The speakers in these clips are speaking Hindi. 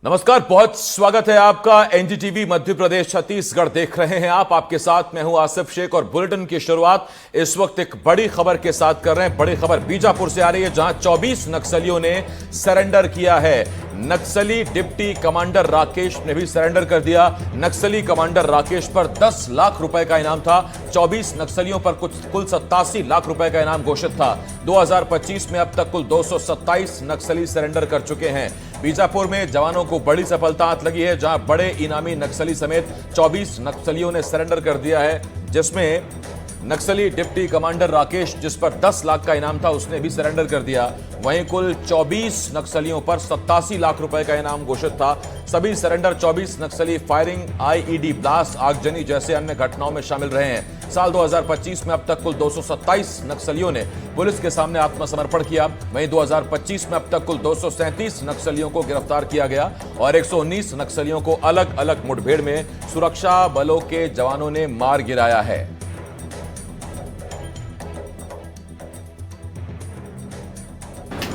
नमस्कार, बहुत स्वागत है आपका। एनडीटीवी मध्य प्रदेश छत्तीसगढ़ देख रहे हैं आप। आपके साथ मैं हूं आसिफ शेख और बुलेटिन की शुरुआत इस वक्त एक बड़ी खबर के साथ कर रहे हैं। बड़ी खबर बीजापुर से आ रही है, जहां 24 नक्सलियों ने सरेंडर किया है। नक्सली डिप्टी कमांडर राकेश ने भी सरेंडर कर दिया। नक्सली कमांडर राकेश पर 10 लाख रुपए का इनाम था। 24 नक्सलियों पर कुल 87 लाख रुपए का इनाम घोषित था। 2025 में अब तक कुल 227 नक्सली सरेंडर कर चुके हैं। बीजापुर में जवानों को बड़ी सफलता हाथ लगी है, जहां बड़े इनामी नक्सली समेत 24 नक्सलियों ने सरेंडर कर दिया है, जिसमें नक्सली डिप्टी कमांडर राकेश, जिस पर 10 लाख का इनाम था, उसने भी सरेंडर कर दिया। वहीं कुल 24 नक्सलियों पर 87 लाख रुपए का इनाम घोषित था। सभी सरेंडर 24 नक्सली फायरिंग, आईईडी ब्लास्ट, आगजनी जैसे अन्य घटनाओं में शामिल रहे हैं। साल 2025 में अब तक कुल 227 नक्सलियों ने पुलिस के सामने आत्मसमर्पण किया। वहीं 2025 में अब तक कुल 237 नक्सलियों को गिरफ्तार किया गया और 119 नक्सलियों को अलग अलग मुठभेड़ में सुरक्षा बलों के जवानों ने मार गिराया है।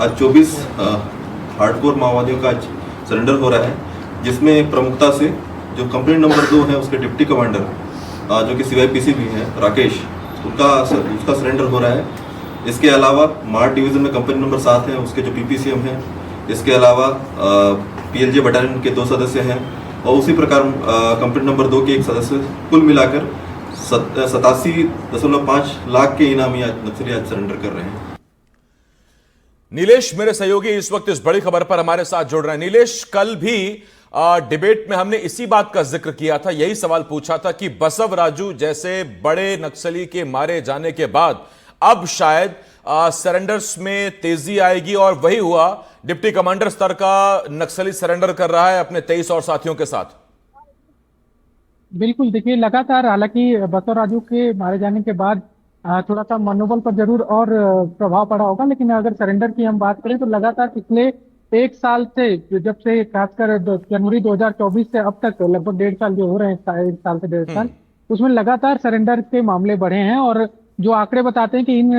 आज 24 हार्डकोर माओवादियों का आज सरेंडर हो रहा है, जिसमें प्रमुखता से जो कंप्लेंट नंबर 2 है उसके डिप्टी कमांडर जो कि सीवाईपीसी भी है राकेश, उसका सरेंडर हो रहा है। इसके अलावा मार्ट डिवीजन में कंपनी नंबर 7 है, उसके जो पीपीसीएम हैं। इसके अलावा पीएलजे बटालियन के 2 सदस्य हैं और उसी प्रकार कंपनी नंबर 2 के एक सदस्य। कुल मिलाकर 87.5 लाख के इनामी आज नक्सली आज सरेंडर कर रहे हैं। नीलेश मेरे सहयोगी इस वक्त इस बड़ी खबर पर हमारे साथ जुड़ रहे हैं। नीलेश, कल भी डिबेट में हमने इसी बात का जिक्र किया था, यही सवाल पूछा था कि बसव राजू जैसे बड़े नक्सली के मारे जाने के बाद अब शायद सरेंडर्स में तेजी आएगी, और वही हुआ। डिप्टी कमांडर स्तर का नक्सली सरेंडर कर रहा है अपने 23 और साथियों के साथ। बिल्कुल, देखिए लगातार, हालांकि बसव राजू के मारे जाने के बाद थोड़ा सा मनोबल पर जरूर और प्रभाव पड़ा होगा, लेकिन अगर सरेंडर की हम बात करें तो लगातार पिछले 1 साल से, जब से खासकर जनवरी 2024 से अब तक लगभग 1.5 साल जो हो रहे हैं, 1 साल से 1.5 साल, उसमें लगातार सरेंडर के मामले बढ़े हैं। और जो आंकड़े बताते हैं कि इन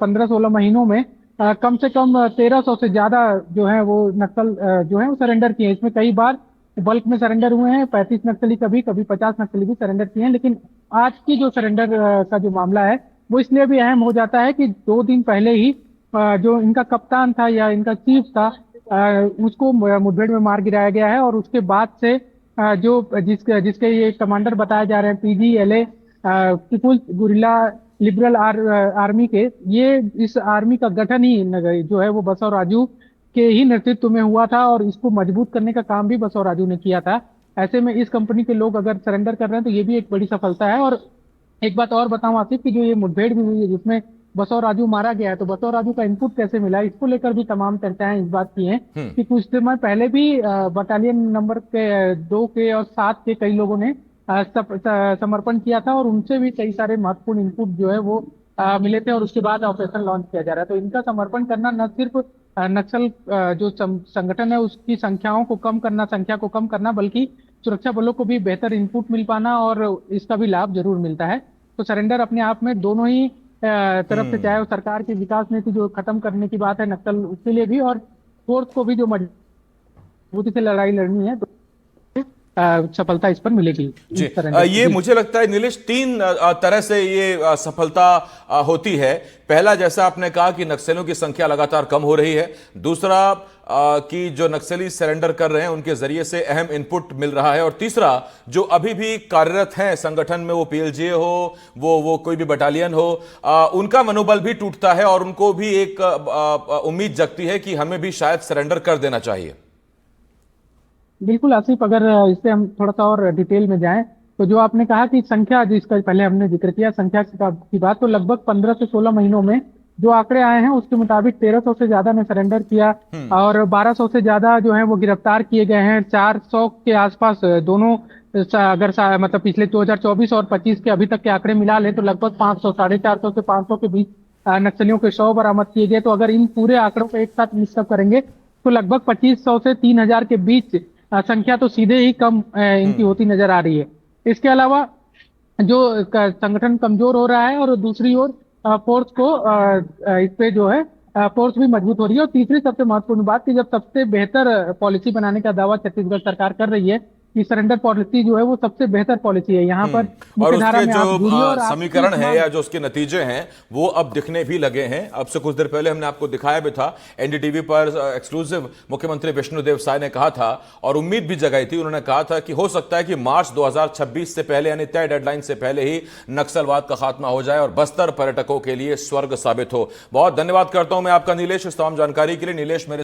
15-16 महीनों में कम से कम 1300 से ज्यादा जो है वो नक्सल जो है वो सरेंडर किए हैं। इसमें कई बार बल्क में सरेंडर हुए हैं, 35 नक्सली, कभी कभी 50 नक्सली भी सरेंडर किए हैं। लेकिन आज की जो सरेंडर का जो मामला है वो इसलिए भी अहम हो जाता है कि 2 दिन पहले ही जो इनका कप्तान था या इनका चीफ था, उसको मुठभेड़ में मार गिराया गया है। और उसके बाद से जो जिसके ये कमांडर बताए जा रहे हैं, पीजीएलए पीपुल्स गुरिल्ला लिबरल आर्मी के, ये इस आर्मी का गठन ही जो है वो बसव राजू के ही नेतृत्व में हुआ था और इसको मजबूत करने का काम भी बसव राजू ने किया था। ऐसे में इस कंपनी के लोग अगर सरेंडर कर रहे हैं तो ये भी एक बड़ी सफलता है। और एक बात और बताऊं आसिफ, कि जो ये मुठभेड़ भी हुई है जिसमें बसव राजू मारा गया है, तो बसव राजू का इनपुट कैसे मिला, इसको लेकर भी तमाम चर्चाएं इस बात की हैं कि कुछ समय पहले भी बटालियन नंबर के 2 के और 7 के कई लोगों ने समर्पण किया था और उनसे भी कई सारे महत्वपूर्ण इनपुट जो है वो मिले थे और उसके बाद ऑपरेशन लॉन्च किया जा रहा है। तो इनका समर्पण करना न सिर्फ नक्सल जो संगठन है उसकी संख्या को कम करना, बल्कि सुरक्षा बलों को भी बेहतर इनपुट मिल पाना और इसका भी लाभ जरूर मिलता है। तो सरेंडर अपने आप में दोनों ही तरफ से, चाहे वो सरकार की विकास नीति जो खत्म करने की बात है नक्सल, उसके लिए भी, और फोर्स को भी जो मजबूती से लड़ाई लड़नी है, तो सफलता इस पर मिलेगी। जी, ये मुझे लगता है नीलेश 3 तरह से ये सफलता होती है। पहला, जैसा आपने कहा कि नक्सलियों की संख्या लगातार कम हो रही है। दूसरा, कि जो नक्सली सरेंडर कर रहे हैं उनके जरिए से अहम इनपुट मिल रहा है। और तीसरा, जो अभी भी कार्यरत हैं संगठन में, वो पीएलजे हो, वो कोई भी बटालियन हो, उनका मनोबल भी टूटता है और उनको भी एक उम्मीद जगती है कि हमें भी शायद सरेंडर कर देना चाहिए। बिल्कुल आसिफ, अगर इससे हम थोड़ा सा और डिटेल में जाएं तो जो आपने कहा कि संख्या, जिसका पहले हमने जिक्र किया संख्या की बात, तो लगभग 15 से 16 महीनों में जो आंकड़े आए हैं उसके मुताबिक 1300 से ज्यादा ने सरेंडर किया और 1200 से ज्यादा जो है वो गिरफ्तार किए गए हैं। 400 के आसपास दोनों, अगर मतलब पिछले 2024 और 25 के अभी तक के आंकड़े मिला ले तो लगभग 500, 450 से 500 के बीच नक्सलियों के शव बरामद किए गए। तो अगर इन पूरे आंकड़ों को एक साथ मिक्सअप करेंगे तो लगभग 2500 से 3000 के बीच संख्या तो सीधे ही कम इनकी होती नजर आ रही है। इसके अलावा जो संगठन कमजोर हो रहा है और दूसरी ओर फोर्स को इस पे जो है फोर्स भी मजबूत हो रही है। और तीसरी सबसे महत्वपूर्ण बात कि जब सबसे बेहतर पॉलिसी बनाने का दावा छत्तीसगढ़ सरकार कर रही है कि सरेंडर पॉलिसी जो है वो सबसे बेहतर पॉलिसी है, यहाँ पर और मुख्य धारा उसके में जो आप जुड़िए और आपकी समीकरण है मांग- या जो उसके नतीजे हैं वो अब दिखने भी लगे हैं। अब से कुछ देर पहले हमने आपको दिखाया भी था, एनडीटीवी पर एक्सक्लूसिव मुख्यमंत्री विष्णुदेव साय ने कहा था और उम्मीद भी जगाई थी। उन्होंने कहा था कि हो सकता है कि मार्च 2026 से पहले यानी तय डेडलाइन से पहले ही नक्सलवाद का खात्मा हो जाए और बस्तर पर्यटकों के लिए स्वर्ग साबित हो। बहुत धन्यवाद करता हूं मैं आपका नीलेश, इस तमाम जानकारी के लिए। नीलेश मेरे